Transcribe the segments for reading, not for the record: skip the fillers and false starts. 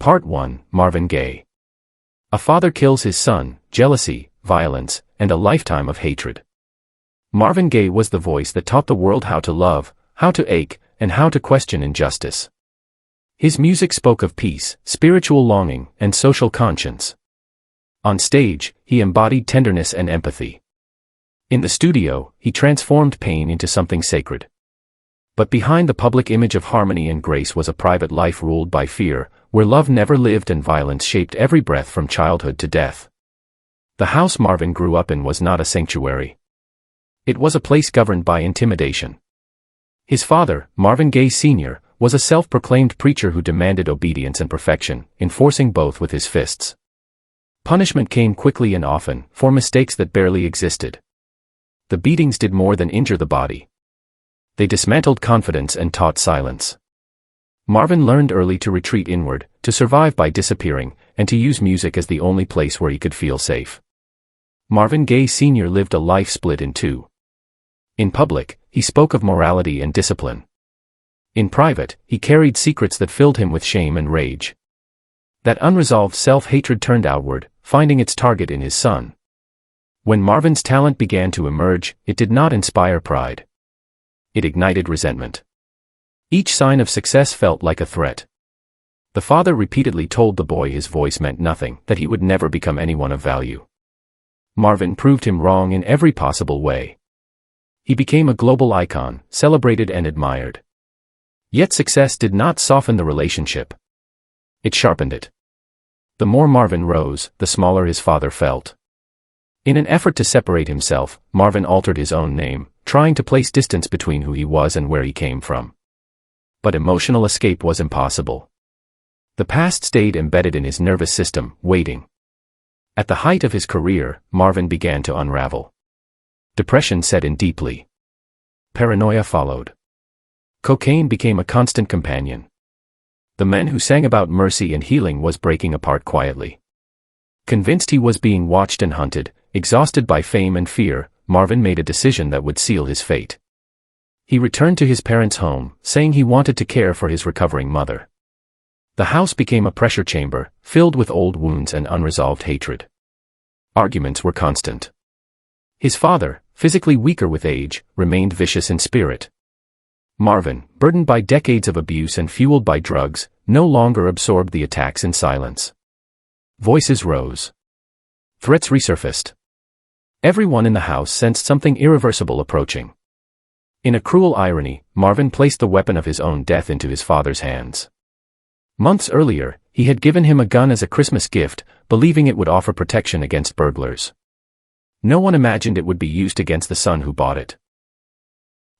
Part 1, Marvin Gaye. A father kills his son, jealousy, violence, and a lifetime of hatred. Marvin Gaye was the voice that taught the world how to love, how to ache, and how to question injustice. His music spoke of peace, spiritual longing, and social conscience. On stage, he embodied tenderness and empathy. In the studio, he transformed pain into something sacred. But behind the public image of harmony and grace was a private life ruled by fear, where love never lived and violence shaped every breath from childhood to death. The house Marvin grew up in was not a sanctuary. It was a place governed by intimidation. His father, Marvin Gaye Sr., was a self-proclaimed preacher who demanded obedience and perfection, enforcing both with his fists. Punishment came quickly and often, for mistakes that barely existed. The beatings did more than injure the body. They dismantled confidence and taught silence. Marvin learned early to retreat inward, to survive by disappearing, and to use music as the only place where he could feel safe. Marvin Gaye Sr. lived a life split in two. In public, he spoke of morality and discipline. In private, he carried secrets that filled him with shame and rage. That unresolved self-hatred turned outward, finding its target in his son. When Marvin's talent began to emerge, it did not inspire pride. It ignited resentment. Each sign of success felt like a threat. The father repeatedly told the boy his voice meant nothing, that he would never become anyone of value. Marvin proved him wrong in every possible way. He became a global icon, celebrated and admired. Yet success did not soften the relationship. It sharpened it. The more Marvin rose, the smaller his father felt. In an effort to separate himself, Marvin altered his own name, trying to place distance between who he was and where he came from. But emotional escape was impossible. The past stayed embedded in his nervous system, waiting. At the height of his career, Marvin began to unravel. Depression set in deeply. Paranoia followed. Cocaine became a constant companion. The man who sang about mercy and healing was breaking apart quietly. Convinced he was being watched and hunted, exhausted by fame and fear, Marvin made a decision that would seal his fate. He returned to his parents' home, saying he wanted to care for his recovering mother. The house became a pressure chamber, filled with old wounds and unresolved hatred. Arguments were constant. His father, physically weaker with age, remained vicious in spirit. Marvin, burdened by decades of abuse and fueled by drugs, no longer absorbed the attacks in silence. Voices rose. Threats resurfaced. Everyone in the house sensed something irreversible approaching. In a cruel irony, Marvin placed the weapon of his own death into his father's hands. Months earlier, he had given him a gun as a Christmas gift, believing it would offer protection against burglars. No one imagined it would be used against the son who bought it.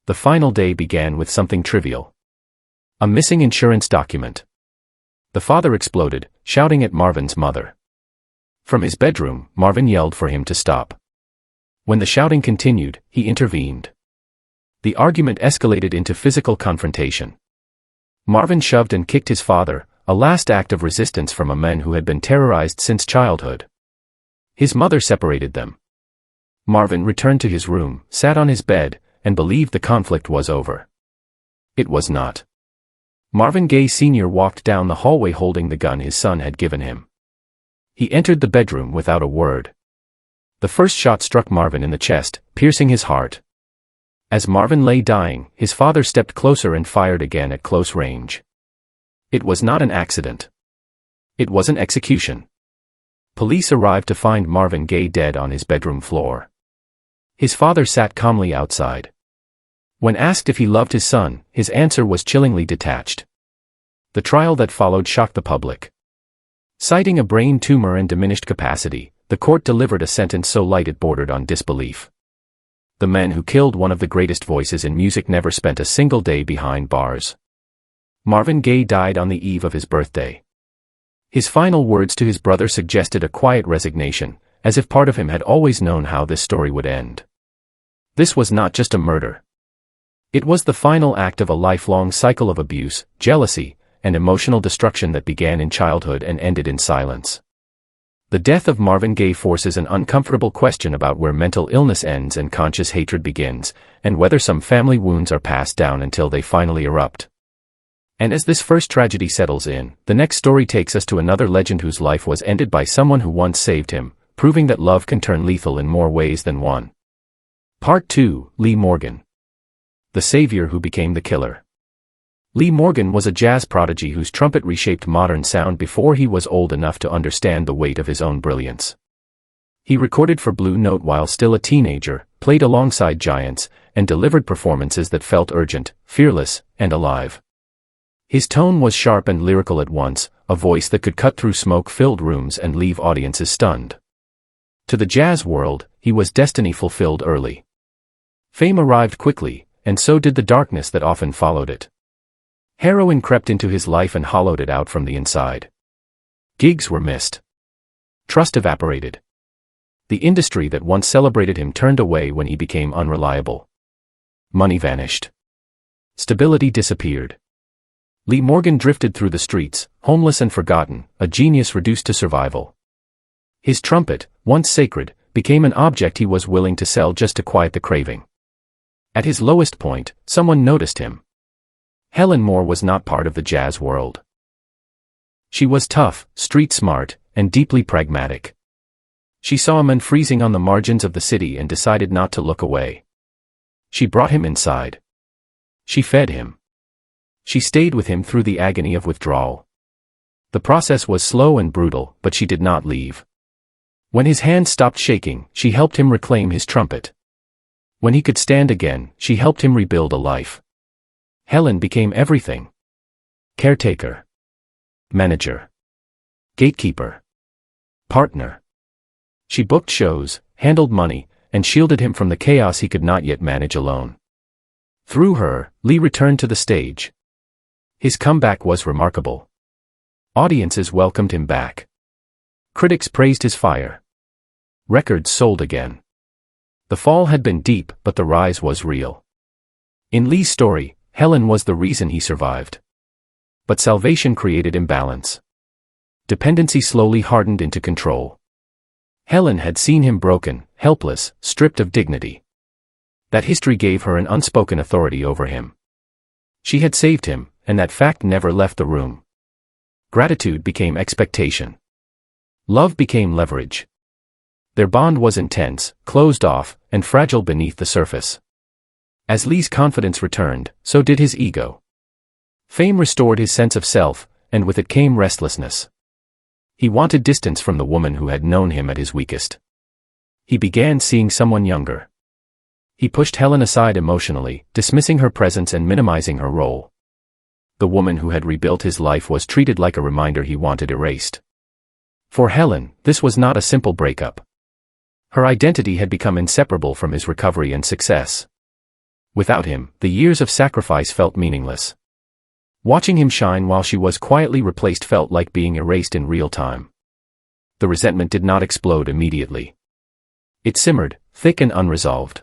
The final day began with something trivial. A missing insurance document. The father exploded, shouting at Marvin's mother. From his bedroom, Marvin yelled for him to stop. When the shouting continued, he intervened. The argument escalated into physical confrontation. Marvin shoved and kicked his father, a last act of resistance from a man who had been terrorized since childhood. His mother separated them. Marvin returned to his room, sat on his bed, and believed the conflict was over. It was not. Marvin Gaye Sr. walked down the hallway holding the gun his son had given him. He entered the bedroom without a word. The first shot struck Marvin in the chest, piercing his heart. As Marvin lay dying, his father stepped closer and fired again at close range. It was not an accident. It was an execution. Police arrived to find Marvin Gaye dead on his bedroom floor. His father sat calmly outside. When asked if he loved his son, his answer was chillingly detached. The trial that followed shocked the public. Citing a brain tumor and diminished capacity, the court delivered a sentence so light it bordered on disbelief. The man who killed one of the greatest voices in music never spent a single day behind bars. Marvin Gaye died on the eve of his birthday. His final words to his brother suggested a quiet resignation, as if part of him had always known how this story would end. This was not just a murder. It was the final act of a lifelong cycle of abuse, jealousy, and emotional destruction that began in childhood and ended in silence. The death of Marvin Gaye forces an uncomfortable question about where mental illness ends and conscious hatred begins, and whether some family wounds are passed down until they finally erupt. And as this first tragedy settles in, the next story takes us to another legend whose life was ended by someone who once saved him, proving that love can turn lethal in more ways than one. Part 2, Lee Morgan. The savior who became the killer. Lee Morgan was a jazz prodigy whose trumpet reshaped modern sound before he was old enough to understand the weight of his own brilliance. He recorded for Blue Note while still a teenager, played alongside giants, and delivered performances that felt urgent, fearless, and alive. His tone was sharp and lyrical at once, a voice that could cut through smoke-filled rooms and leave audiences stunned. To the jazz world, he was destiny fulfilled early. Fame arrived quickly, and so did the darkness that often followed it. Heroin crept into his life and hollowed it out from the inside. Gigs were missed. Trust evaporated. The industry that once celebrated him turned away when he became unreliable. Money vanished. Stability disappeared. Lee Morgan drifted through the streets, homeless and forgotten, a genius reduced to survival. His trumpet, once sacred, became an object he was willing to sell just to quiet the craving. At his lowest point, someone noticed him. Helen Moore was not part of the jazz world. She was tough, street-smart, and deeply pragmatic. She saw a man freezing on the margins of the city and decided not to look away. She brought him inside. She fed him. She stayed with him through the agony of withdrawal. The process was slow and brutal, but she did not leave. When his hand stopped shaking, she helped him reclaim his trumpet. When he could stand again, she helped him rebuild a life. Helen became everything. Caretaker. Manager. Gatekeeper. Partner. She booked shows, handled money, and shielded him from the chaos he could not yet manage alone. Through her, Lee returned to the stage. His comeback was remarkable. Audiences welcomed him back. Critics praised his fire. Records sold again. The fall had been deep, but the rise was real. In Lee's story, Helen was the reason he survived. But salvation created imbalance. Dependency slowly hardened into control. Helen had seen him broken, helpless, stripped of dignity. That history gave her an unspoken authority over him. She had saved him, and that fact never left the room. Gratitude became expectation. Love became leverage. Their bond was intense, closed off, and fragile beneath the surface. As Lee's confidence returned, so did his ego. Fame restored his sense of self, and with it came restlessness. He wanted distance from the woman who had known him at his weakest. He began seeing someone younger. He pushed Helen aside emotionally, dismissing her presence and minimizing her role. The woman who had rebuilt his life was treated like a reminder he wanted erased. For Helen, this was not a simple breakup. Her identity had become inseparable from his recovery and success. Without him, the years of sacrifice felt meaningless. Watching him shine while she was quietly replaced felt like being erased in real time. The resentment did not explode immediately. It simmered, thick and unresolved.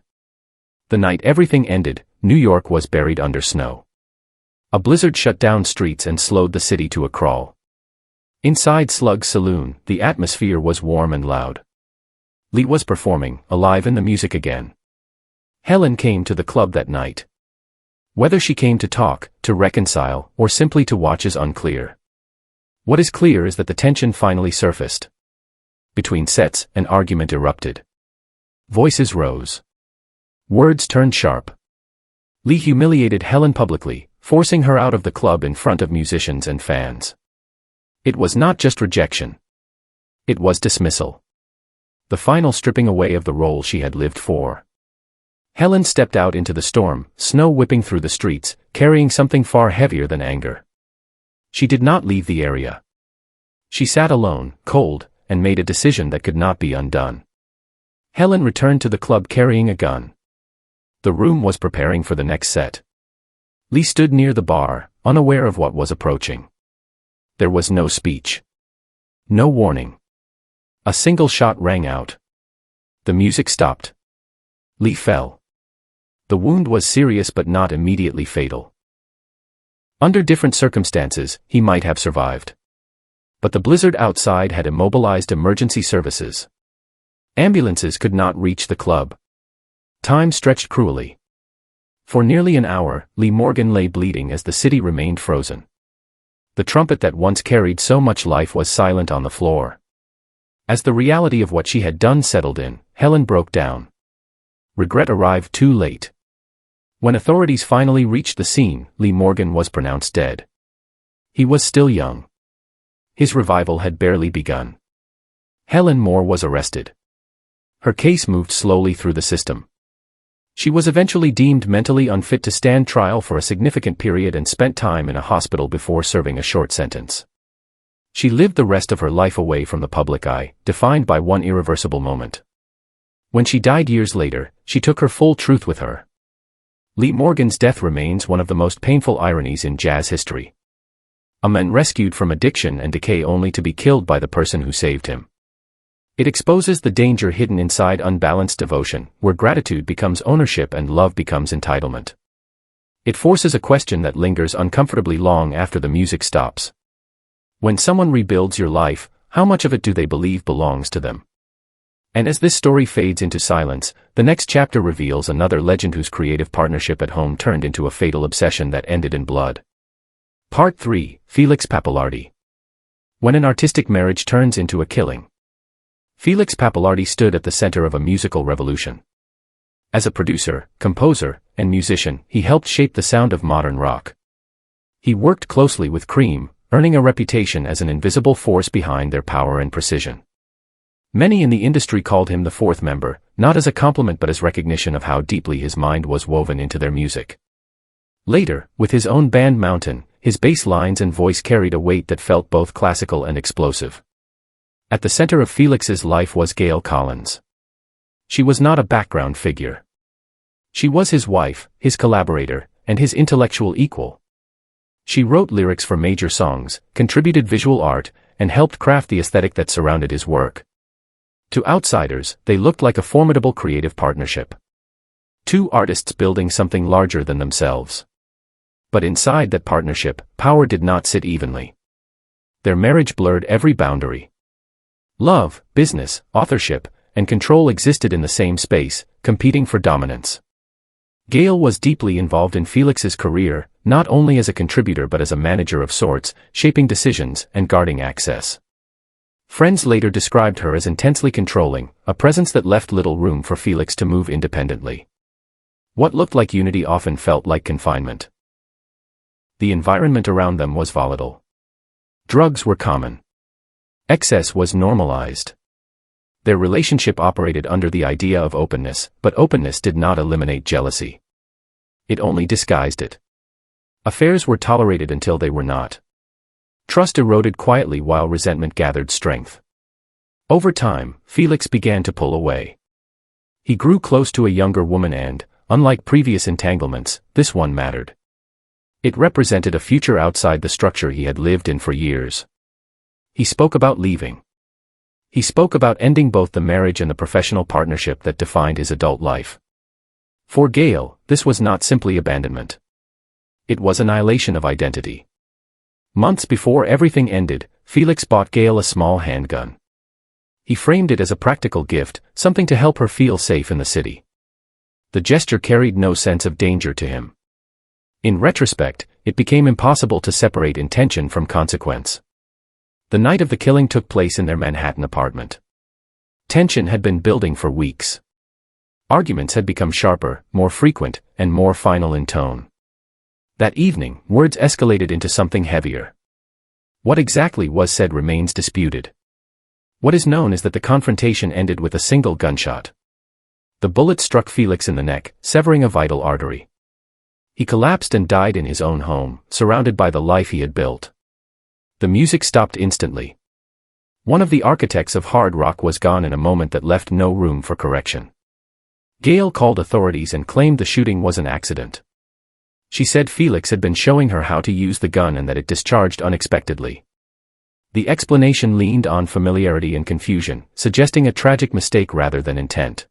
The night everything ended, New York was buried under snow. A blizzard shut down streets and slowed the city to a crawl. Inside Slug's saloon, the atmosphere was warm and loud. Lee was performing, alive in the music again. Helen came to the club that night. Whether she came to talk, to reconcile, or simply to watch is unclear. What is clear is that the tension finally surfaced. Between sets, an argument erupted. Voices rose. Words turned sharp. Lee humiliated Helen publicly, forcing her out of the club in front of musicians and fans. It was not just rejection. It was dismissal. The final stripping away of the role she had lived for. Helen stepped out into the storm, snow whipping through the streets, carrying something far heavier than anger. She did not leave the area. She sat alone, cold, and made a decision that could not be undone. Helen returned to the club carrying a gun. The room was preparing for the next set. Lee stood near the bar, unaware of what was approaching. There was no speech. No warning. A single shot rang out. The music stopped. Lee fell. The wound was serious but not immediately fatal. Under different circumstances, he might have survived. But the blizzard outside had immobilized emergency services. Ambulances could not reach the club. Time stretched cruelly. For nearly an hour, Lee Morgan lay bleeding as the city remained frozen. The trumpet that once carried so much life was silent on the floor. As the reality of what she had done settled in, Helen broke down. Regret arrived too late. When authorities finally reached the scene, Lee Morgan was pronounced dead. He was still young. His revival had barely begun. Helen Moore was arrested. Her case moved slowly through the system. She was eventually deemed mentally unfit to stand trial for a significant period and spent time in a hospital before serving a short sentence. She lived the rest of her life away from the public eye, defined by one irreversible moment. When she died years later, she took her full truth with her. Lee Morgan's death remains one of the most painful ironies in jazz history. A man rescued from addiction and decay only to be killed by the person who saved him. It exposes the danger hidden inside unbalanced devotion, where gratitude becomes ownership and love becomes entitlement. It forces a question that lingers uncomfortably long after the music stops. When someone rebuilds your life, how much of it do they believe belongs to them? And as this story fades into silence, the next chapter reveals another legend whose creative partnership at home turned into a fatal obsession that ended in blood. Part 3: Felix Pappalardi. When an artistic marriage turns into a killing. Felix Pappalardi stood at the center of a musical revolution. As a producer, composer, and musician, he helped shape the sound of modern rock. He worked closely with Cream, earning a reputation as an invisible force behind their power and precision. Many in the industry called him the fourth member, not as a compliment but as recognition of how deeply his mind was woven into their music. Later, with his own band Mountain, his bass lines and voice carried a weight that felt both classical and explosive. At the center of Felix's life was Gaye Collins. She was not a background figure. She was his wife, his collaborator, and his intellectual equal. She wrote lyrics for major songs, contributed visual art, and helped craft the aesthetic that surrounded his work. To outsiders, they looked like a formidable creative partnership. Two artists building something larger than themselves. But inside that partnership, power did not sit evenly. Their marriage blurred every boundary. Love, business, authorship, and control existed in the same space, competing for dominance. Gaye was deeply involved in Felix's career, not only as a contributor but as a manager of sorts, shaping decisions and guarding access. Friends later described her as intensely controlling, a presence that left little room for Felix to move independently. What looked like unity often felt like confinement. The environment around them was volatile. Drugs were common. Excess was normalized. Their relationship operated under the idea of openness, but openness did not eliminate jealousy. It only disguised it. Affairs were tolerated until they were not. Trust eroded quietly while resentment gathered strength. Over time, Felix began to pull away. He grew close to a younger woman and, unlike previous entanglements, this one mattered. It represented a future outside the structure he had lived in for years. He spoke about leaving. He spoke about ending both the marriage and the professional partnership that defined his adult life. For Gaye, this was not simply abandonment. It was annihilation of identity. Months before everything ended, Felix bought Gaye a small handgun. He framed it as a practical gift, something to help her feel safe in the city. The gesture carried no sense of danger to him. In retrospect, it became impossible to separate intention from consequence. The night of the killing took place in their Manhattan apartment. Tension had been building for weeks. Arguments had become sharper, more frequent, and more final in tone. That evening, words escalated into something heavier. What exactly was said remains disputed. What is known is that the confrontation ended with a single gunshot. The bullet struck Felix in the neck, severing a vital artery. He collapsed and died in his own home, surrounded by the life he had built. The music stopped instantly. One of the architects of hard rock was gone in a moment that left no room for correction. Gaye called authorities and claimed the shooting was an accident. She said Felix had been showing her how to use the gun and that it discharged unexpectedly. The explanation leaned on familiarity and confusion, suggesting a tragic mistake rather than intent.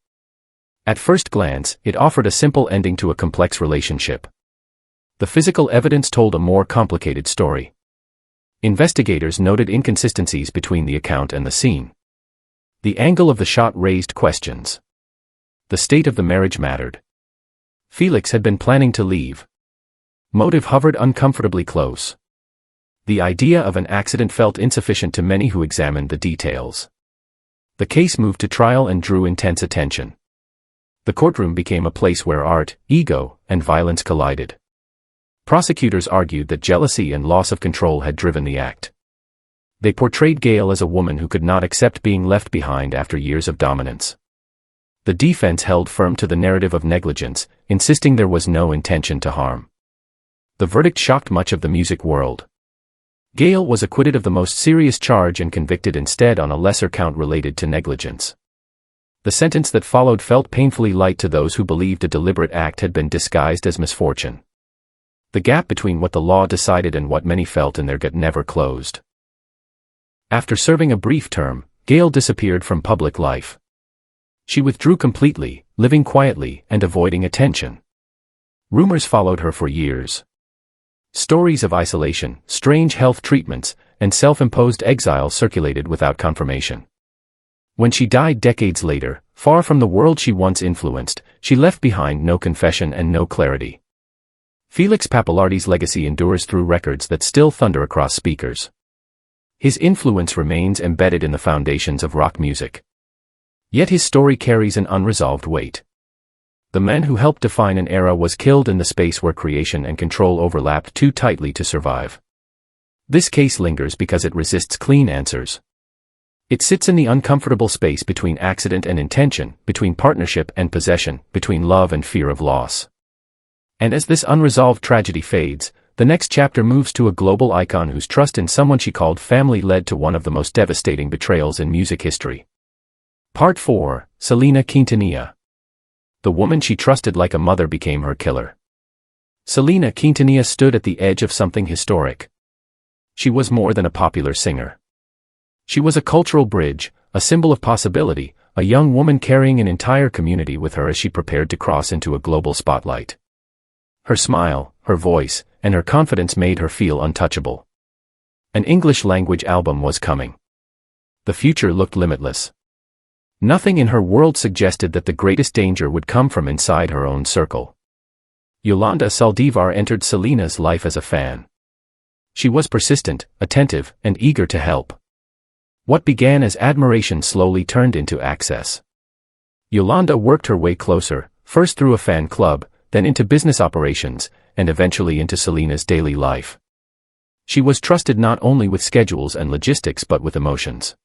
At first glance, it offered a simple ending to a complex relationship. The physical evidence told a more complicated story. Investigators noted inconsistencies between the account and the scene. The angle of the shot raised questions. The state of the marriage mattered. Felix had been planning to leave. Motive hovered uncomfortably close. The idea of an accident felt insufficient to many who examined the details. The case moved to trial and drew intense attention. The courtroom became a place where art, ego, and violence collided. Prosecutors argued that jealousy and loss of control had driven the act. They portrayed Gaye as a woman who could not accept being left behind after years of dominance. The defense held firm to the narrative of negligence, insisting there was no intention to harm. The verdict shocked much of the music world. Gaye was acquitted of the most serious charge and convicted instead on a lesser count related to negligence. The sentence that followed felt painfully light to those who believed a deliberate act had been disguised as misfortune. The gap between what the law decided and what many felt in their gut never closed. After serving a brief term, Gaye disappeared from public life. She withdrew completely, living quietly and avoiding attention. Rumors followed her for years. Stories of isolation, strange health treatments, and self-imposed exile circulated without confirmation. When she died decades later, far from the world she once influenced, she left behind no confession and no clarity. Felix Pappalardi's legacy endures through records that still thunder across speakers. His influence remains embedded in the foundations of rock music. Yet his story carries an unresolved weight. The man who helped define an era was killed in the space where creation and control overlapped too tightly to survive. This case lingers because it resists clean answers. It sits in the uncomfortable space between accident and intention, between partnership and possession, between love and fear of loss. And as this unresolved tragedy fades, the next chapter moves to a global icon whose trust in someone she called family led to one of the most devastating betrayals in music history. Part 4, Selena Quintanilla. The woman she trusted like a mother became her killer. Selena Quintanilla stood at the edge of something historic. She was more than a popular singer. She was a cultural bridge, a symbol of possibility, a young woman carrying an entire community with her as she prepared to cross into a global spotlight. Her smile, her voice, and her confidence made her feel untouchable. An English-language album was coming. The future looked limitless. Nothing in her world suggested that the greatest danger would come from inside her own circle. Yolanda Saldivar entered Selena's life as a fan. She was persistent, attentive, and eager to help. What began as admiration slowly turned into access. Yolanda worked her way closer, first through a fan club, then into business operations, and eventually into Selena's daily life. She was trusted not only with schedules and logistics but with emotions.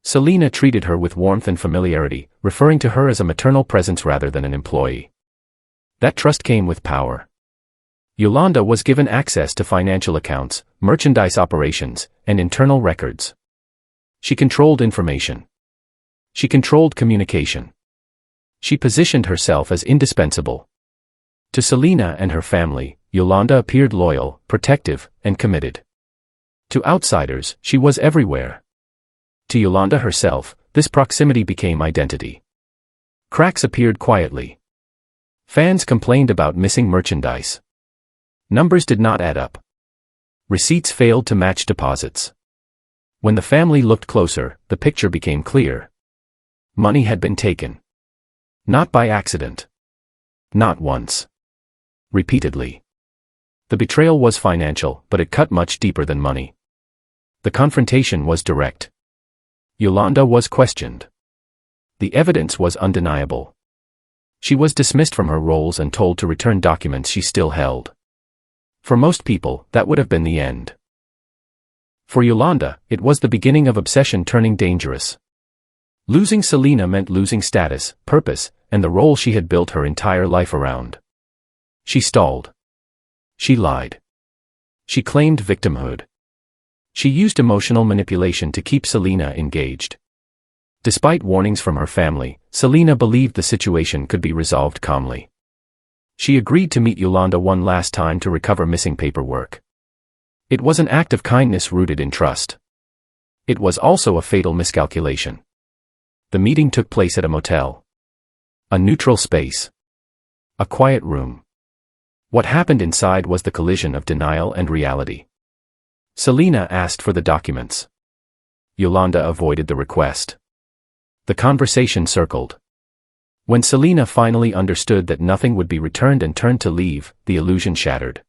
Selena treated her with warmth and familiarity, referring to her as a maternal presence rather than an employee. That trust came with power. Yolanda was given access to financial accounts, merchandise operations, and internal records. She controlled information. She controlled communication. She positioned herself as indispensable. To Selena and her family, Yolanda appeared loyal, protective, and committed. To outsiders, she was everywhere. To Yolanda herself, this proximity became identity. Cracks appeared quietly. Fans complained about missing merchandise. Numbers did not add up. Receipts failed to match deposits. When the family looked closer, the picture became clear. Money had been taken. Not by accident. Not once. Repeatedly. The betrayal was financial, but it cut much deeper than money. The confrontation was direct. Yolanda was questioned. The evidence was undeniable. She was dismissed from her roles and told to return documents she still held. For most people, that would have been the end. For Yolanda, it was the beginning of obsession turning dangerous. Losing Selena meant losing status, purpose, and the role she had built her entire life around. She stalled. She lied. She claimed victimhood. She used emotional manipulation to keep Selena engaged. Despite warnings from her family, Selena believed the situation could be resolved calmly. She agreed to meet Yolanda one last time to recover missing paperwork. It was an act of kindness rooted in trust. It was also a fatal miscalculation. The meeting took place at a motel. A neutral space. A quiet room. What happened inside was the collision of denial and reality. Selena asked for the documents. Yolanda avoided the request. The conversation circled. When Selena finally understood that nothing would be returned and turned to leave, the illusion shattered.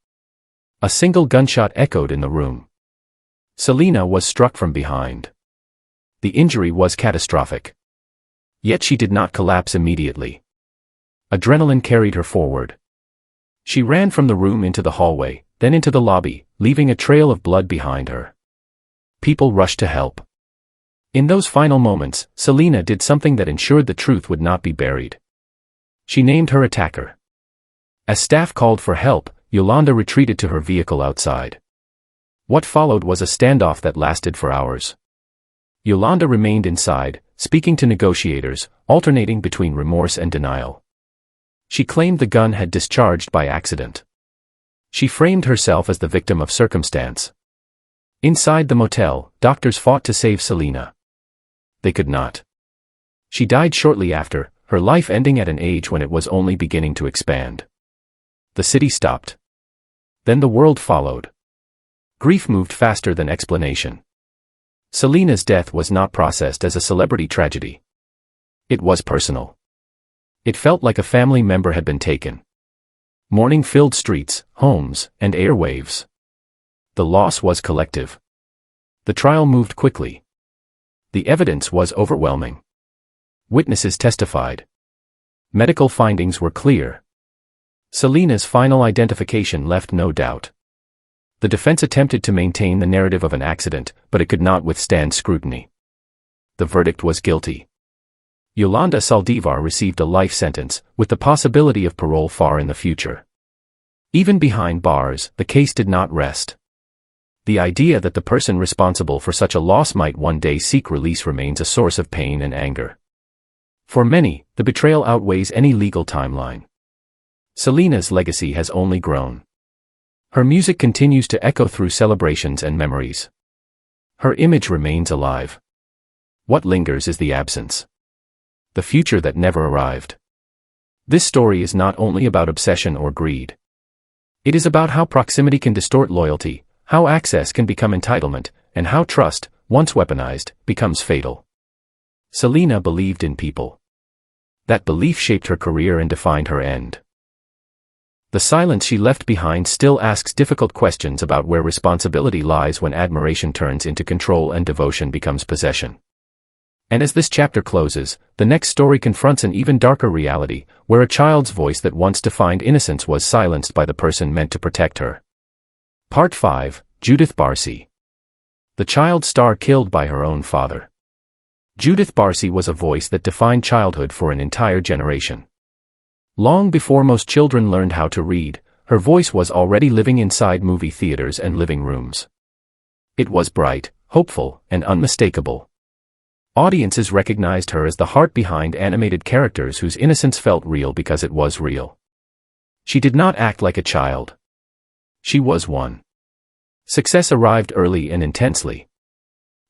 A single gunshot echoed in the room. Selena was struck from behind. The injury was catastrophic. Yet she did not collapse immediately. Adrenaline carried her forward. She ran from the room into the hallway, then into the lobby, leaving a trail of blood behind her. People rushed to help. In those final moments, Selena did something that ensured the truth would not be buried. She named her attacker. As staff called for help, Yolanda retreated to her vehicle outside. What followed was a standoff that lasted for hours. Yolanda remained inside, speaking to negotiators, alternating between remorse and denial. She claimed the gun had discharged by accident. She framed herself as the victim of circumstance. Inside the motel, doctors fought to save Selena. They could not. She died shortly after, her life ending at an age when it was only beginning to expand. The city stopped. Then the world followed. Grief moved faster than explanation. Selena's death was not processed as a celebrity tragedy. It was personal. It felt like a family member had been taken. Mourning filled streets, homes, and airwaves. The loss was collective. The trial moved quickly. The evidence was overwhelming. Witnesses testified. Medical findings were clear. Selena's final identification left no doubt. The defense attempted to maintain the narrative of an accident, but it could not withstand scrutiny. The verdict was guilty. Yolanda Saldivar received a life sentence, with the possibility of parole far in the future. Even behind bars, the case did not rest. The idea that the person responsible for such a loss might one day seek release remains a source of pain and anger. For many, the betrayal outweighs any legal timeline. Selena's legacy has only grown. Her music continues to echo through celebrations and memories. Her image remains alive. What lingers is the absence. The future that never arrived. This story is not only about obsession or greed. It is about how proximity can distort loyalty, how access can become entitlement, and how trust, once weaponized, becomes fatal. Selena believed in people. That belief shaped her career and defined her end. The silence she left behind still asks difficult questions about where responsibility lies when admiration turns into control and devotion becomes possession. And as this chapter closes, the next story confronts an even darker reality, where a child's voice that once defined innocence was silenced by the person meant to protect her. Part 5, Judith Barcy. The child star killed by her own father. Judith Barcy was a voice that defined childhood for an entire generation. Long before most children learned how to read, her voice was already living inside movie theaters and living rooms. It was bright, hopeful, and unmistakable. Audiences recognized her as the heart behind animated characters whose innocence felt real because it was real. She did not act like a child. She was one. Success arrived early and intensely.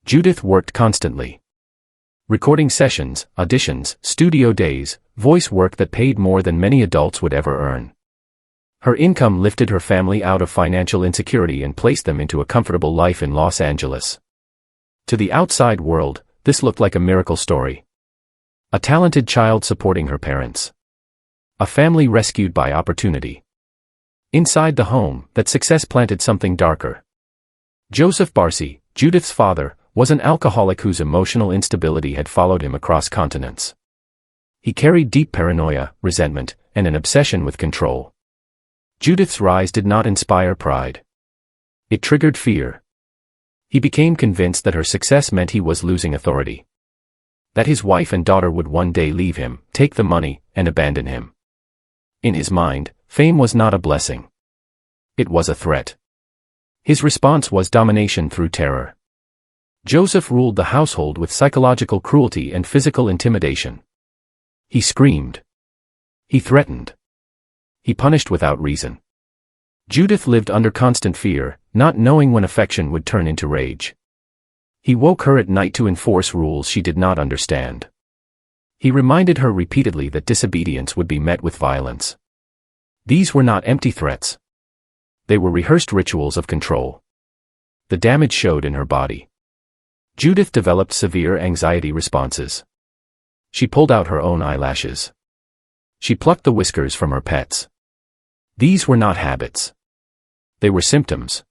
Judith worked constantly. Recording sessions, auditions, studio days, voice work that paid more than many adults would ever earn. Her income lifted her family out of financial insecurity and placed them into a comfortable life in Los Angeles. To the outside world, this looked like a miracle story. A talented child supporting her parents. A family rescued by opportunity. Inside the home, that success planted something darker. Joseph Barcy, Judith's father, was an alcoholic whose emotional instability had followed him across continents. He carried deep paranoia, resentment, and an obsession with control. Judith's rise did not inspire pride. It triggered fear. He became convinced that her success meant he was losing authority. That his wife and daughter would one day leave him, take the money, and abandon him. In his mind, fame was not a blessing. It was a threat. His response was domination through terror. Joseph ruled the household with psychological cruelty and physical intimidation. He screamed. He threatened. He punished without reason. Judith lived under constant fear, not knowing when affection would turn into rage. He woke her at night to enforce rules she did not understand. He reminded her repeatedly that disobedience would be met with violence. These were not empty threats. They were rehearsed rituals of control. The damage showed in her body. Judith developed severe anxiety responses. She pulled out her own eyelashes. She plucked the whiskers from her pets. These were not habits. They were symptoms.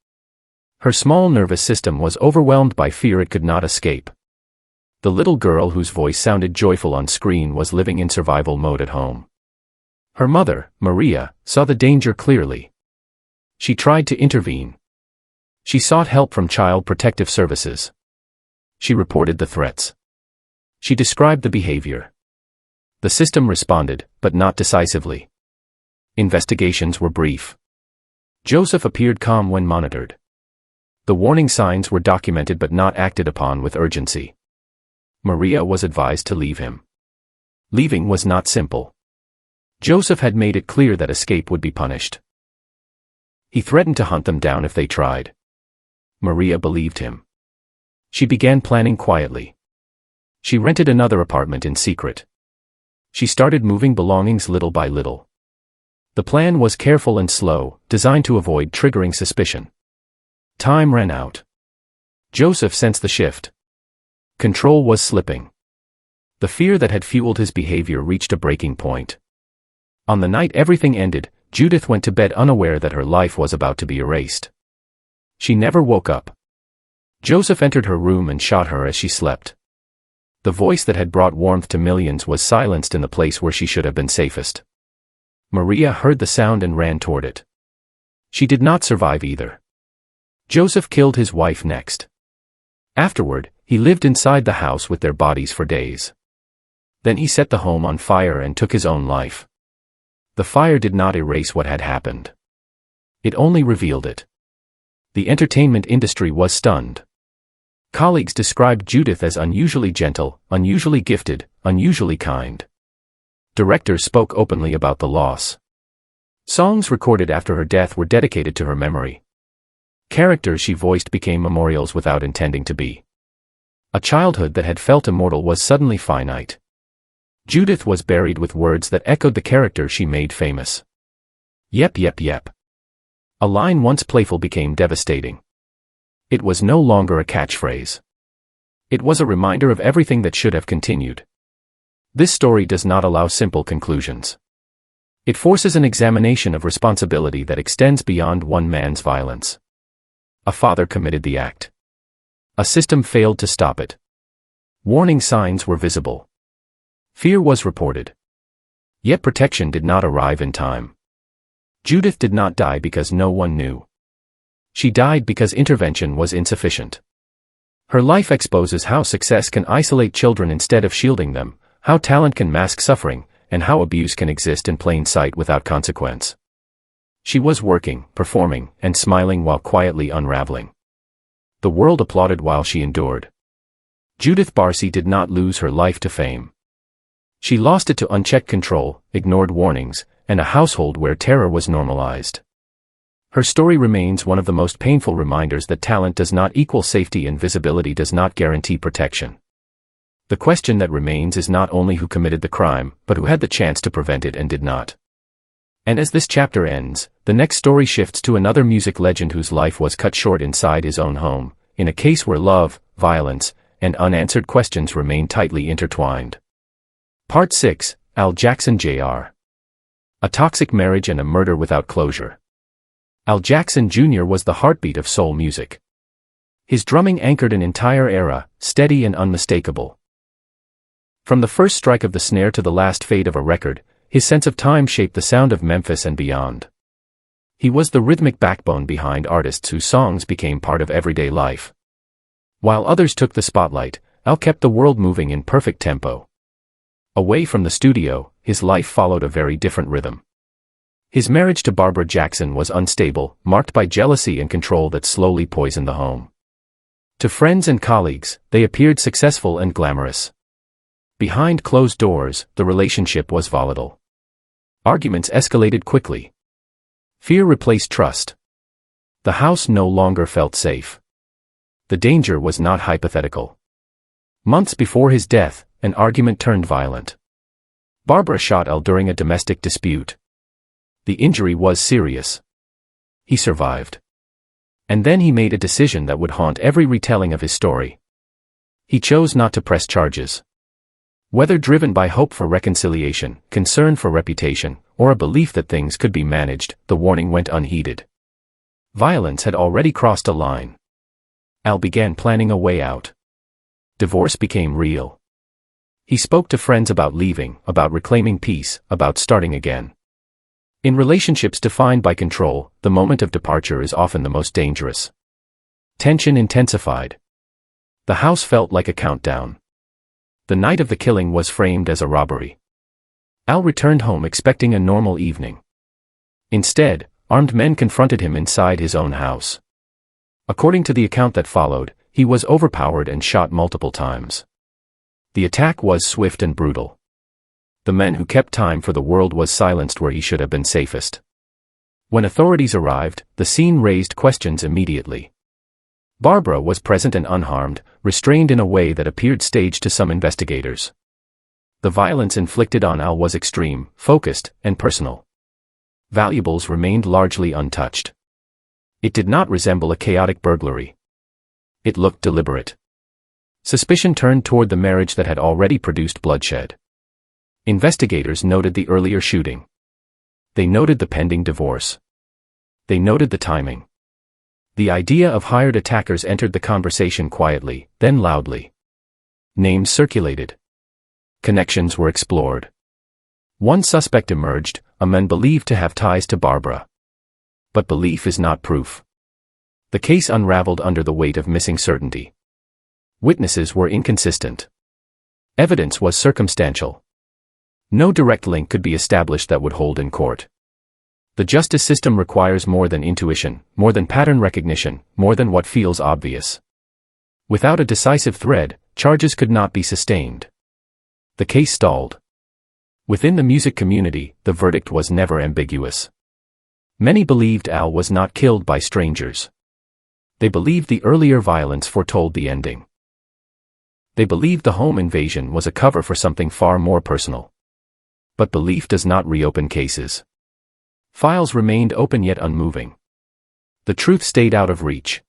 Her small nervous system was overwhelmed by fear it could not escape. The little girl whose voice sounded joyful on screen was living in survival mode at home. Her mother, Maria, saw the danger clearly. She tried to intervene. She sought help from Child Protective Services. She reported the threats. She described the behavior. The system responded, but not decisively. Investigations were brief. Joseph appeared calm when monitored. The warning signs were documented but not acted upon with urgency. Maria was advised to leave him. Leaving was not simple. Joseph had made it clear that escape would be punished. He threatened to hunt them down if they tried. Maria believed him. She began planning quietly. She rented another apartment in secret. She started moving belongings little by little. The plan was careful and slow, designed to avoid triggering suspicion. Time ran out. Joseph sensed the shift. Control was slipping. The fear that had fueled his behavior reached a breaking point. On the night everything ended, Judith went to bed unaware that her life was about to be erased. She never woke up. Joseph entered her room and shot her as she slept. The voice that had brought warmth to millions was silenced in the place where she should have been safest. Maria heard the sound and ran toward it. She did not survive either. Joseph killed his wife next. Afterward, he lived inside the house with their bodies for days. Then he set the home on fire and took his own life. The fire did not erase what had happened. It only revealed it. The entertainment industry was stunned. Colleagues described Judith as unusually gentle, unusually gifted, unusually kind. Directors spoke openly about the loss. Songs recorded after her death were dedicated to her memory. Characters she voiced became memorials without intending to be. A childhood that had felt immortal was suddenly finite. Judith was buried with words that echoed the character she made famous. Yep, yep, yep. A line once playful became devastating. It was no longer a catchphrase. It was a reminder of everything that should have continued. This story does not allow simple conclusions. It forces an examination of responsibility that extends beyond one man's violence. A father committed the act. A system failed to stop it. Warning signs were visible. Fear was reported. Yet protection did not arrive in time. Judith did not die because no one knew. She died because intervention was insufficient. Her life exposes how success can isolate children instead of shielding them, how talent can mask suffering, and how abuse can exist in plain sight without consequence. She was working, performing, and smiling while quietly unraveling. The world applauded while she endured. Judith Barcy did not lose her life to fame. She lost it to unchecked control, ignored warnings, and a household where terror was normalized. Her story remains one of the most painful reminders that talent does not equal safety and visibility does not guarantee protection. The question that remains is not only who committed the crime, but who had the chance to prevent it and did not. And as this chapter ends, the next story shifts to another music legend whose life was cut short inside his own home, in a case where love, violence, and unanswered questions remain tightly intertwined. Part 6, Al Jackson Jr. A toxic marriage and a murder without closure. Al Jackson Jr. was the heartbeat of soul music. His drumming anchored an entire era, steady and unmistakable. From the first strike of the snare to the last fade of a record, his sense of time shaped the sound of Memphis and beyond. He was the rhythmic backbone behind artists whose songs became part of everyday life. While others took the spotlight, Al kept the world moving in perfect tempo. Away from the studio, his life followed a very different rhythm. His marriage to Barbara Jackson was unstable, marked by jealousy and control that slowly poisoned the home. To friends and colleagues, they appeared successful and glamorous. Behind closed doors, the relationship was volatile. Arguments escalated quickly. Fear replaced trust. The house no longer felt safe. The danger was not hypothetical. Months before his death, an argument turned violent. Barbara shot Al during a domestic dispute. The injury was serious. He survived. And then he made a decision that would haunt every retelling of his story. He chose not to press charges. Whether driven by hope for reconciliation, concern for reputation, or a belief that things could be managed, the warning went unheeded. Violence had already crossed a line. Al began planning a way out. Divorce became real. He spoke to friends about leaving, about reclaiming peace, about starting again. In relationships defined by control, the moment of departure is often the most dangerous. Tension intensified. The house felt like a countdown. The night of the killing was framed as a robbery. Al returned home expecting a normal evening. Instead, armed men confronted him inside his own house. According to the account that followed, he was overpowered and shot multiple times. The attack was swift and brutal. The man who kept time for the world was silenced where he should have been safest. When authorities arrived, the scene raised questions immediately. Barbara was present and unharmed, restrained in a way that appeared staged to some investigators. The violence inflicted on Al was extreme, focused, and personal. Valuables remained largely untouched. It did not resemble a chaotic burglary. It looked deliberate. Suspicion turned toward the marriage that had already produced bloodshed. Investigators noted the earlier shooting. They noted the pending divorce. They noted the timing. The idea of hired attackers entered the conversation quietly, then loudly. Names circulated. Connections were explored. One suspect emerged, a man believed to have ties to Barbara. But belief is not proof. The case unraveled under the weight of missing certainty. Witnesses were inconsistent. Evidence was circumstantial. No direct link could be established that would hold in court. The justice system requires more than intuition, more than pattern recognition, more than what feels obvious. Without a decisive thread, charges could not be sustained. The case stalled. Within the music community, the verdict was never ambiguous. Many believed Al was not killed by strangers. They believed the earlier violence foretold the ending. They believed the home invasion was a cover for something far more personal. But belief does not reopen cases. Files remained open yet unmoving. The truth stayed out of reach.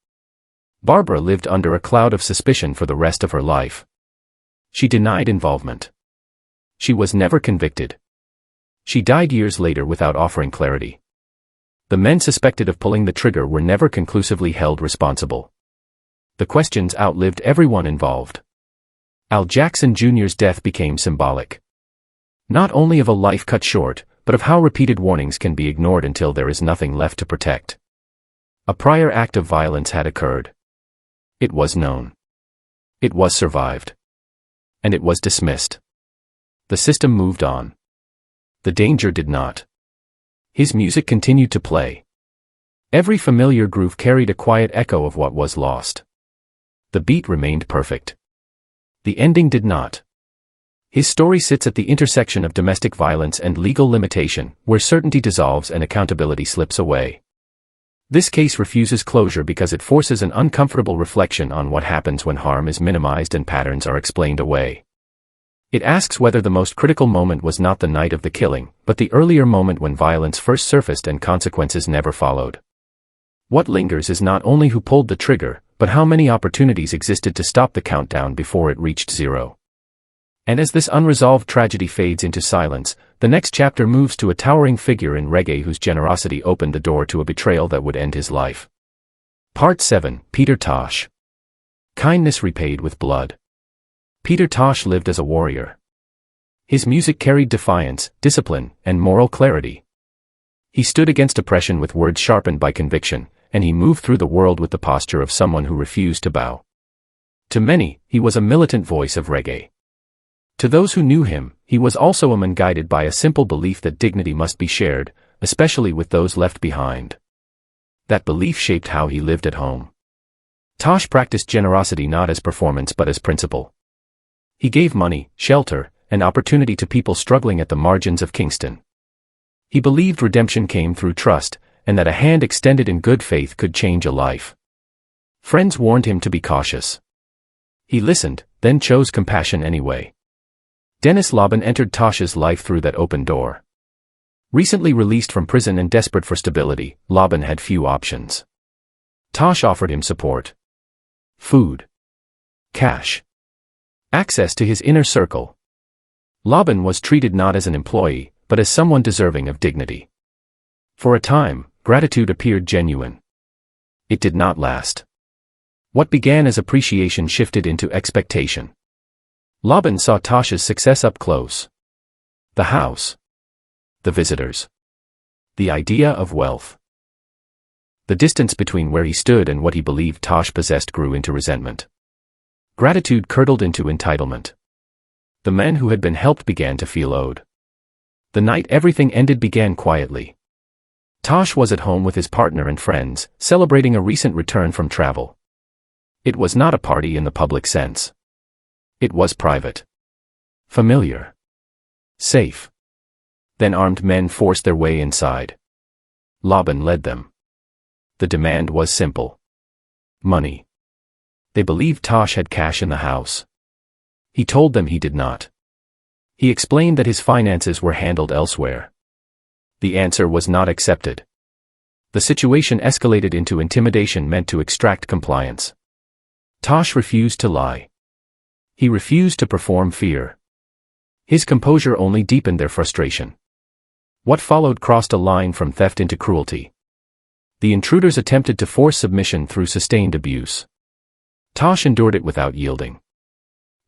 Barbara lived under a cloud of suspicion for the rest of her life. She denied involvement. She was never convicted. She died years later without offering clarity. The men suspected of pulling the trigger were never conclusively held responsible. The questions outlived everyone involved. Al Jackson Jr.'s death became symbolic. Not only of a life cut short, but of how repeated warnings can be ignored until there is nothing left to protect. A prior act of violence had occurred. It was known. It was survived. And it was dismissed. The system moved on. The danger did not. His music continued to play. Every familiar groove carried a quiet echo of what was lost. The beat remained perfect. The ending did not. His story sits at the intersection of domestic violence and legal limitation, where certainty dissolves and accountability slips away. This case refuses closure because it forces an uncomfortable reflection on what happens when harm is minimized and patterns are explained away. It asks whether the most critical moment was not the night of the killing, but the earlier moment when violence first surfaced and consequences never followed. What lingers is not only who pulled the trigger, but how many opportunities existed to stop the countdown before it reached zero. And as this unresolved tragedy fades into silence, the next chapter moves to a towering figure in reggae whose generosity opened the door to a betrayal that would end his life. Part 7, Peter Tosh. Kindness repaid with blood. Peter Tosh lived as a warrior. His music carried defiance, discipline, and moral clarity. He stood against oppression with words sharpened by conviction, and he moved through the world with the posture of someone who refused to bow. To many, he was a militant voice of reggae. To those who knew him, he was also a man guided by a simple belief that dignity must be shared, especially with those left behind. That belief shaped how he lived at home. Tosh practiced generosity not as performance but as principle. He gave money, shelter, and opportunity to people struggling at the margins of Kingston. He believed redemption came through trust, and that a hand extended in good faith could change a life. Friends warned him to be cautious. He listened, then chose compassion anyway. Dennis Laban entered Tosh's life through that open door. Recently released from prison and desperate for stability, Laban had few options. Tosh offered him support. Food. Cash. Access to his inner circle. Laban was treated not as an employee, but as someone deserving of dignity. For a time, gratitude appeared genuine. It did not last. What began as appreciation shifted into expectation. Laban saw Tasha's success up close. The house. The visitors. The idea of wealth. The distance between where he stood and what he believed Tosh possessed grew into resentment. Gratitude curdled into entitlement. The men who had been helped began to feel owed. The night everything ended began quietly. Tosh was at home with his partner and friends, celebrating a recent return from travel. It was not a party in the public sense. It was private. Familiar. Safe. Then armed men forced their way inside. Laban led them. The demand was simple. Money. They believed Tosh had cash in the house. He told them he did not. He explained that his finances were handled elsewhere. The answer was not accepted. The situation escalated into intimidation meant to extract compliance. Tosh refused to lie. He refused to perform fear. His composure only deepened their frustration. What followed crossed a line from theft into cruelty. The intruders attempted to force submission through sustained abuse. Tosh endured it without yielding.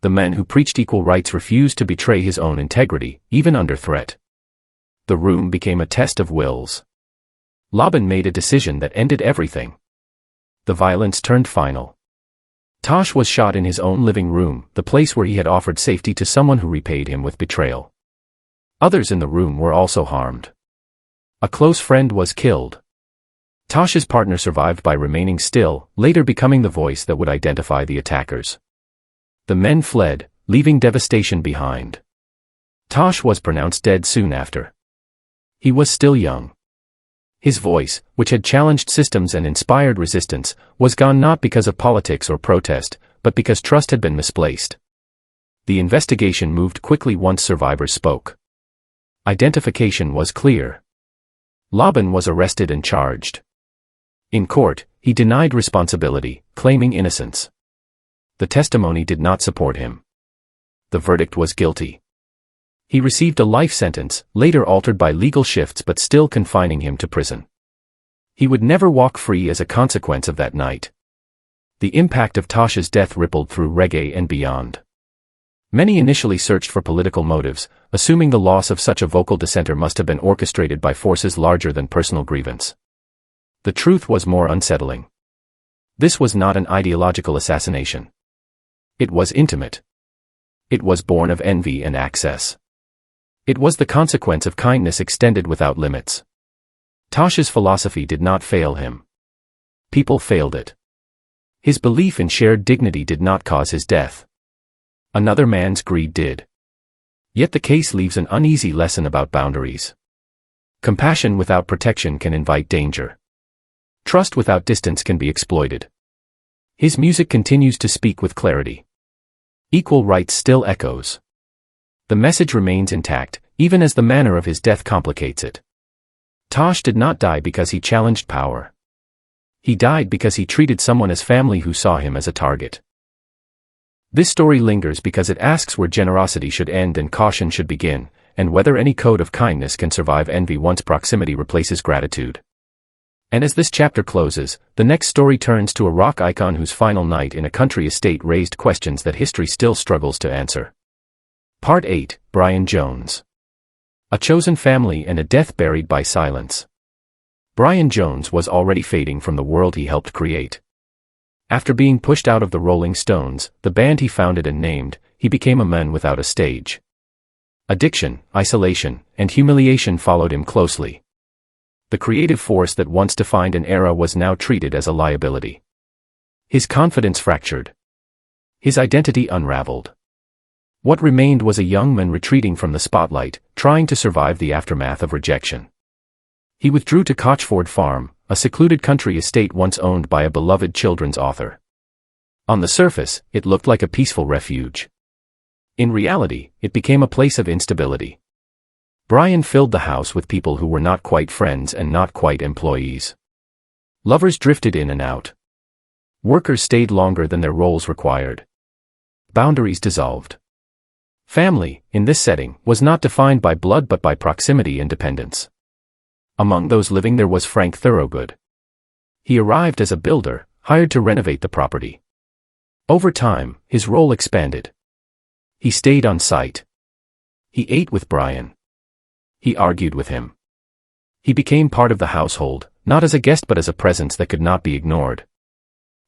The men who preached equal rights refused to betray his own integrity, even under threat. The room became a test of wills. Laban made a decision that ended everything. The violence turned final. Tosh was shot in his own living room, the place where he had offered safety to someone who repaid him with betrayal. Others in the room were also harmed. A close friend was killed. Tosh's partner survived by remaining still, later becoming the voice that would identify the attackers. The men fled, leaving devastation behind. Tosh was pronounced dead soon after. He was still young. His voice, which had challenged systems and inspired resistance, was gone not because of politics or protest, but because trust had been misplaced. The investigation moved quickly once survivors spoke. Identification was clear. Laban was arrested and charged. In court, he denied responsibility, claiming innocence. The testimony did not support him. The verdict was guilty. He received a life sentence, later altered by legal shifts but still confining him to prison. He would never walk free as a consequence of that night. The impact of Tasha's death rippled through reggae and beyond. Many initially searched for political motives, assuming the loss of such a vocal dissenter must have been orchestrated by forces larger than personal grievance. The truth was more unsettling. This was not an ideological assassination. It was intimate. It was born of envy and access. It was the consequence of kindness extended without limits. Tasha's philosophy did not fail him. People failed it. His belief in shared dignity did not cause his death. Another man's greed did. Yet the case leaves an uneasy lesson about boundaries. Compassion without protection can invite danger. Trust without distance can be exploited. His music continues to speak with clarity. Equal rights still echoes. The message remains intact, even as the manner of his death complicates it. Tosh did not die because he challenged power. He died because he treated someone as family who saw him as a target. This story lingers because it asks where generosity should end and caution should begin, and whether any code of kindness can survive envy once proximity replaces gratitude. And as this chapter closes, the next story turns to a rock icon whose final night in a country estate raised questions that history still struggles to answer. Part 8, Brian Jones. A chosen family and a death buried by silence. Brian Jones was already fading from the world he helped create. After being pushed out of the Rolling Stones, the band he founded and named, he became a man without a stage. Addiction, isolation, and humiliation followed him closely. The creative force that once defined an era was now treated as a liability. His confidence fractured. His identity unraveled. What remained was a young man retreating from the spotlight, trying to survive the aftermath of rejection. He withdrew to Cochford Farm, a secluded country estate once owned by a beloved children's author. On the surface, it looked like a peaceful refuge. In reality, it became a place of instability. Brian filled the house with people who were not quite friends and not quite employees. Lovers drifted in and out. Workers stayed longer than their roles required. Boundaries dissolved. Family, in this setting, was not defined by blood but by proximity and dependence. Among those living there was Frank Thorogood. He arrived as a builder, hired to renovate the property. Over time, his role expanded. He stayed on site. He ate with Brian. He argued with him. He became part of the household, not as a guest but as a presence that could not be ignored.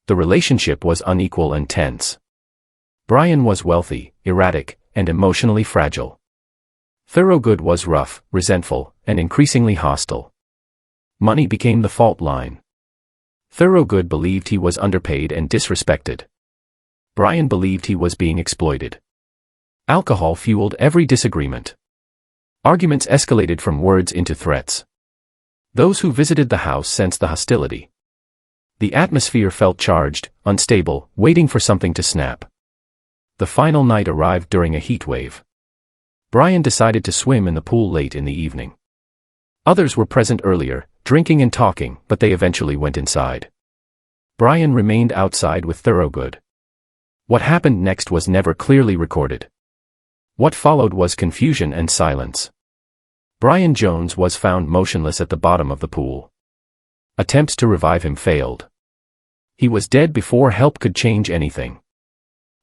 The relationship was unequal and tense. Brian was wealthy, erratic, and emotionally fragile. Thorogood was rough, resentful, and increasingly hostile. Money became the fault line. Thorogood believed he was underpaid and disrespected. Brian believed he was being exploited. Alcohol fueled every disagreement. Arguments escalated from words into threats. Those who visited the house sensed the hostility. The atmosphere felt charged, unstable, waiting for something to snap. The final night arrived during a heat wave. Brian decided to swim in the pool late in the evening. Others were present earlier, drinking and talking, but they eventually went inside. Brian remained outside with Thorogood. What happened next was never clearly recorded. What followed was confusion and silence. Brian Jones was found motionless at the bottom of the pool. Attempts to revive him failed. He was dead before help could change anything.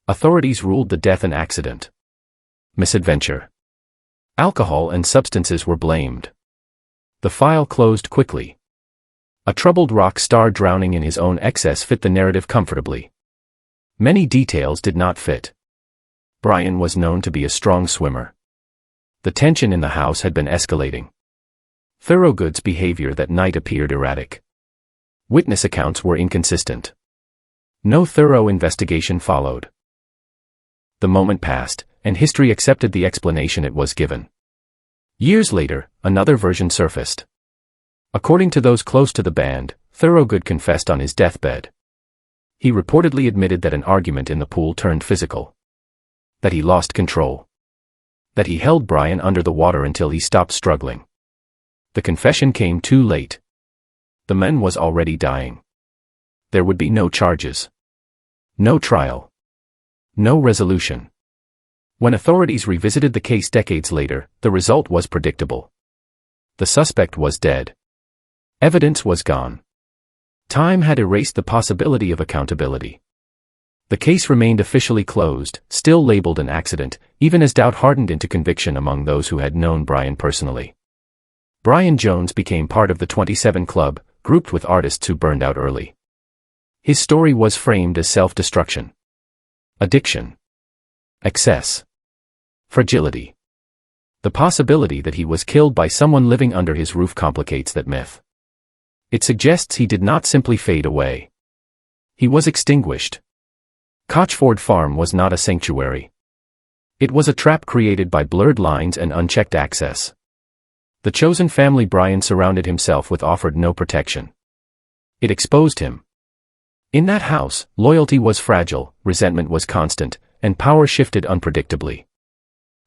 Authorities ruled the death an accident. Misadventure. Alcohol and substances were blamed. The file closed quickly. A troubled rock star drowning in his own excess fit the narrative comfortably. Many details did not fit. Brian was known to be a strong swimmer. The tension in the house had been escalating. Thorogood's behavior that night appeared erratic. Witness accounts were inconsistent. No thorough investigation followed. The moment passed, and history accepted the explanation it was given. Years later, another version surfaced. According to those close to the band, Thorogood confessed on his deathbed. He reportedly admitted that an argument in the pool turned physical. That he lost control. That he held Brian under the water until he stopped struggling. The confession came too late. The man was already dying. There would be no charges. No trial. No resolution. When authorities revisited the case decades later, the result was predictable. The suspect was dead. Evidence was gone. Time had erased the possibility of accountability. The case remained officially closed, still labeled an accident, even as doubt hardened into conviction among those who had known Brian personally. Brian Jones became part of the 27 Club, grouped with artists who burned out early. His story was framed as self-destruction. Addiction. Excess. Fragility. The possibility that he was killed by someone living under his roof complicates that myth. It suggests he did not simply fade away. He was extinguished. Cochford Farm was not a sanctuary. It was a trap created by blurred lines and unchecked access. The chosen family Brian surrounded himself with offered no protection. It exposed him. In that house, loyalty was fragile, resentment was constant, and power shifted unpredictably.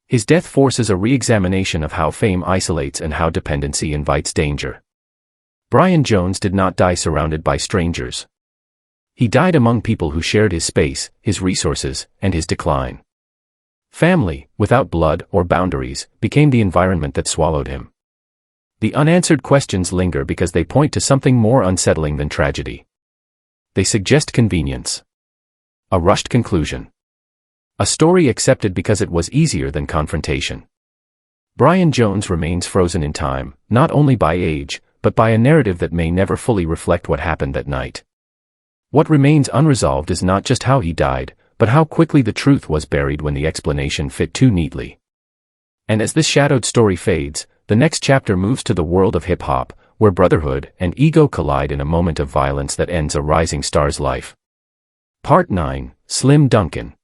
His death forces a re-examination of how fame isolates and how dependency invites danger. Brian Jones did not die surrounded by strangers. He died among people who shared his space, his resources, and his decline. Family, without blood or boundaries, became the environment that swallowed him. The unanswered questions linger because they point to something more unsettling than tragedy. They suggest convenience. A rushed conclusion. A story accepted because it was easier than confrontation. Brian Jones remains frozen in time, not only by age, but by a narrative that may never fully reflect what happened that night. What remains unresolved is not just how he died, but how quickly the truth was buried when the explanation fit too neatly. And as this shadowed story fades, the next chapter moves to the world of hip-hop, where brotherhood and ego collide in a moment of violence that ends a rising star's life. Part 9, Slim Duncan.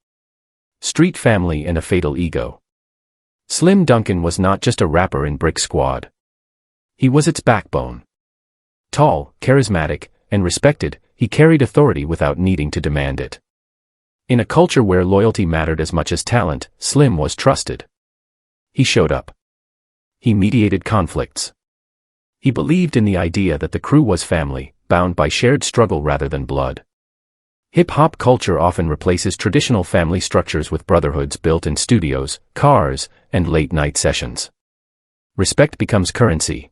Street family and a fatal ego. Slim Duncan was not just a rapper in Brick Squad. He was its backbone. Tall, charismatic, and respected, he carried authority without needing to demand it. In a culture where loyalty mattered as much as talent, Slim was trusted. He showed up. He mediated conflicts. He believed in the idea that the crew was family, bound by shared struggle rather than blood. Hip-hop culture often replaces traditional family structures with brotherhoods built in studios, cars, and late-night sessions. Respect becomes currency.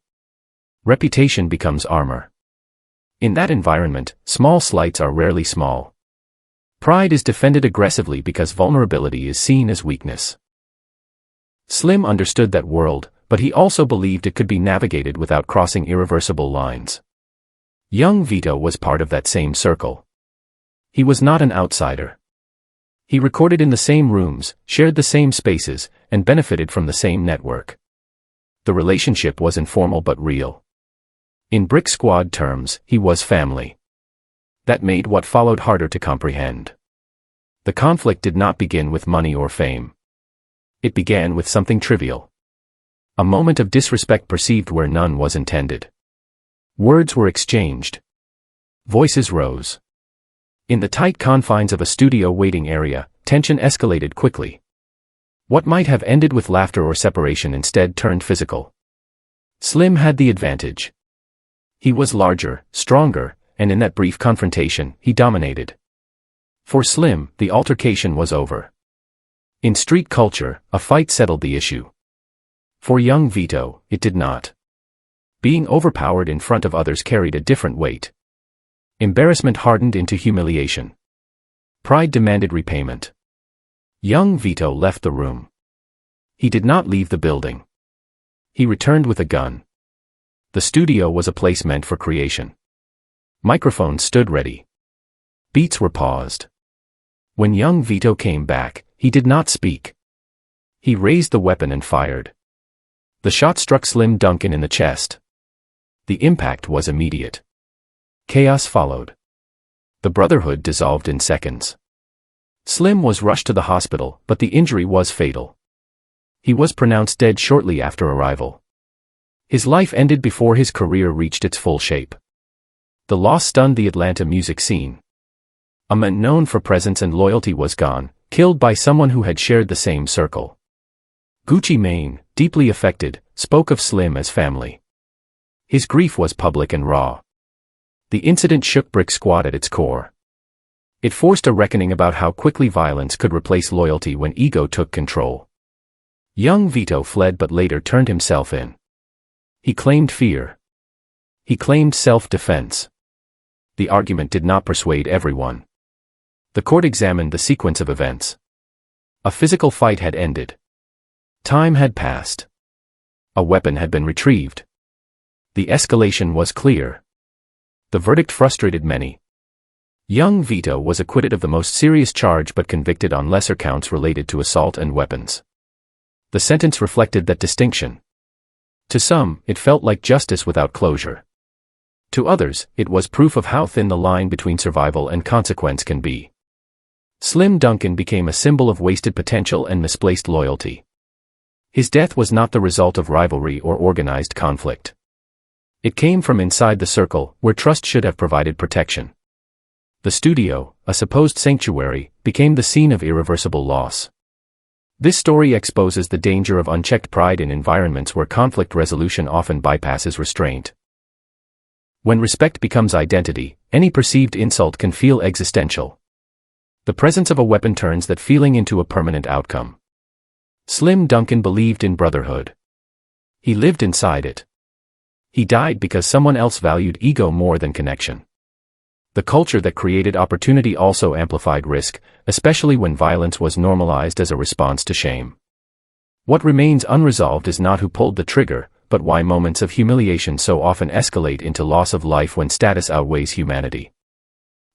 Reputation becomes armor. In that environment, small slights are rarely small. Pride is defended aggressively because vulnerability is seen as weakness. Slim understood that world, but he also believed it could be navigated without crossing irreversible lines. Young Vito was part of that same circle. He was not an outsider. He recorded in the same rooms, shared the same spaces, and benefited from the same network. The relationship was informal but real. In Brick Squad terms, he was family. That made what followed harder to comprehend. The conflict did not begin with money or fame. It began with something trivial. A moment of disrespect perceived where none was intended. Words were exchanged. Voices rose. In the tight confines of a studio waiting area, tension escalated quickly. What might have ended with laughter or separation instead turned physical. Slim had the advantage. He was larger, stronger, and in that brief confrontation, he dominated. For Slim, the altercation was over. In street culture, a fight settled the issue. For young Vito, it did not. Being overpowered in front of others carried a different weight. Embarrassment hardened into humiliation. Pride demanded repayment. Young Vito left the room. He did not leave the building. He returned with a gun. The studio was a place meant for creation. Microphones stood ready. Beats were paused. When young Vito came back, he did not speak. He raised the weapon and fired. The shot struck Slim Duncan in the chest. The impact was immediate. Chaos followed. The brotherhood dissolved in seconds. Slim was rushed to the hospital, but the injury was fatal. He was pronounced dead shortly after arrival. His life ended before his career reached its full shape. The loss stunned the Atlanta music scene. A man known for presence and loyalty was gone, killed by someone who had shared the same circle. Gucci Mane, deeply affected, spoke of Slim as family. His grief was public and raw. The incident shook Brick Squad at its core. It forced a reckoning about how quickly violence could replace loyalty when ego took control. Young Vito fled but later turned himself in. He claimed fear. He claimed self-defense. The argument did not persuade everyone. The court examined the sequence of events. A physical fight had ended. Time had passed. A weapon had been retrieved. The escalation was clear. The verdict frustrated many. Young Vito was acquitted of the most serious charge but convicted on lesser counts related to assault and weapons. The sentence reflected that distinction. To some, it felt like justice without closure. To others, it was proof of how thin the line between survival and consequence can be. Slim Duncan became a symbol of wasted potential and misplaced loyalty. His death was not the result of rivalry or organized conflict. It came from inside the circle, where trust should have provided protection. The studio, a supposed sanctuary, became the scene of irreversible loss. This story exposes the danger of unchecked pride in environments where conflict resolution often bypasses restraint. When respect becomes identity, any perceived insult can feel existential. The presence of a weapon turns that feeling into a permanent outcome. Slim Duncan believed in brotherhood. He lived inside it. He died because someone else valued ego more than connection. The culture that created opportunity also amplified risk, especially when violence was normalized as a response to shame. What remains unresolved is not who pulled the trigger, but why moments of humiliation so often escalate into loss of life when status outweighs humanity.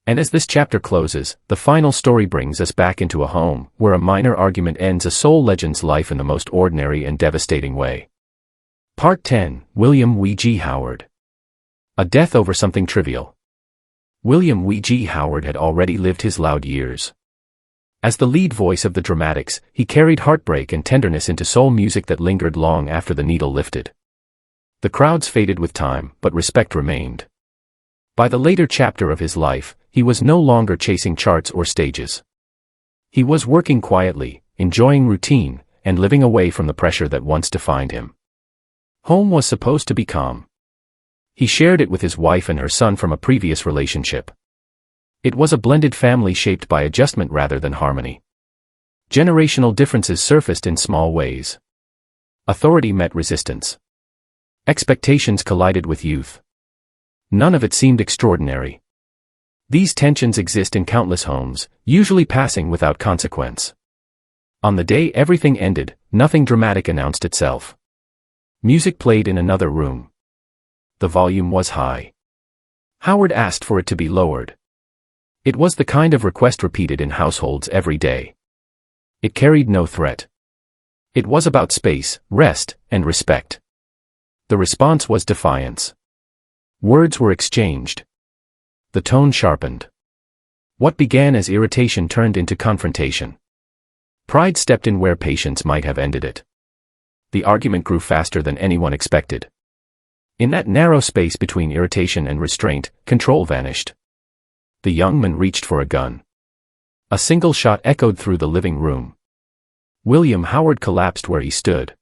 And as this chapter closes, the final story brings us back into a home, where a minor argument ends a soul legend's life in the most ordinary and devastating way. Part 10, William W.G. Howard. A death over something trivial. William W.G. Howard had already lived his loud years. As the lead voice of the dramatics, he carried heartbreak and tenderness into soul music that lingered long after the needle lifted. The crowds faded with time, but respect remained. By the later chapter of his life, he was no longer chasing charts or stages. He was working quietly, enjoying routine, and living away from the pressure that once defined him. Home was supposed to be calm. He shared it with his wife and her son from a previous relationship. It was a blended family shaped by adjustment rather than harmony. Generational differences surfaced in small ways. Authority met resistance. Expectations collided with youth. None of it seemed extraordinary. These tensions exist in countless homes, usually passing without consequence. On the day everything ended, nothing dramatic announced itself. Music played in another room. The volume was high. Howard asked for it to be lowered. It was the kind of request repeated in households every day. It carried no threat. It was about space, rest, and respect. The response was defiance. Words were exchanged. The tone sharpened. What began as irritation turned into confrontation. Pride stepped in where patience might have ended it. The argument grew faster than anyone expected. In that narrow space between irritation and restraint, control vanished. The young man reached for a gun. A single shot echoed through the living room. William Howard collapsed where he stood.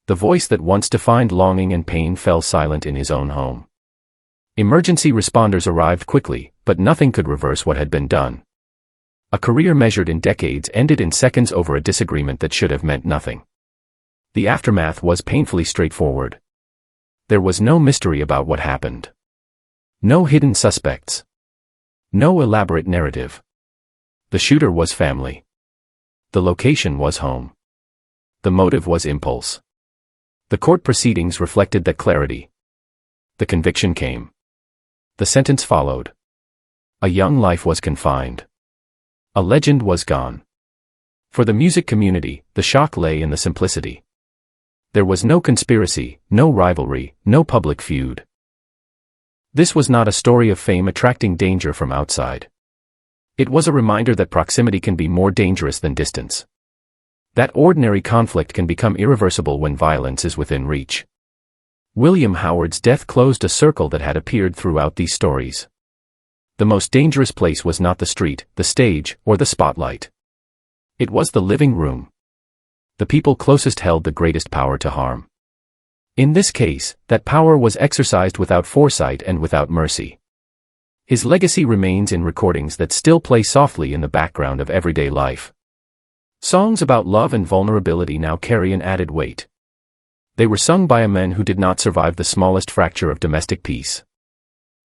The voice that once defined longing and pain fell silent in his own home. Emergency responders arrived quickly, but nothing could reverse what had been done. A career measured in decades ended in seconds over a disagreement that should have meant nothing. The aftermath was painfully straightforward. There was no mystery about what happened. No hidden suspects. No elaborate narrative. The shooter was family. The location was home. The motive was impulse. The court proceedings reflected that clarity. The conviction came. The sentence followed. A young life was confined. A legend was gone. For the music community, the shock lay in the simplicity. There was no conspiracy, no rivalry, no public feud. This was not a story of fame attracting danger from outside. It was a reminder that proximity can be more dangerous than distance. That ordinary conflict can become irreversible when violence is within reach. William Howard's death closed a circle that had appeared throughout these stories. The most dangerous place was not the street, the stage, or the spotlight. It was the living room. The people closest held the greatest power to harm. In this case, that power was exercised without foresight and without mercy. His legacy remains in recordings that still play softly in the background of everyday life. Songs about love and vulnerability now carry an added weight. They were sung by a man who did not survive the smallest fracture of domestic peace.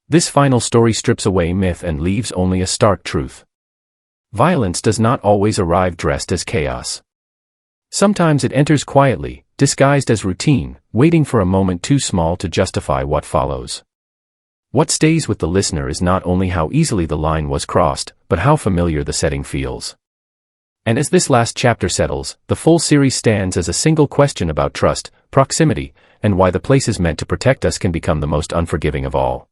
This final story strips away myth and leaves only a stark truth. Violence does not always arrive dressed as chaos. Sometimes it enters quietly, disguised as routine, waiting for a moment too small to justify what follows. What stays with the listener is not only how easily the line was crossed, but how familiar the setting feels. And as this last chapter settles, the full series stands as a single question about trust, proximity, and why the places meant to protect us can become the most unforgiving of all.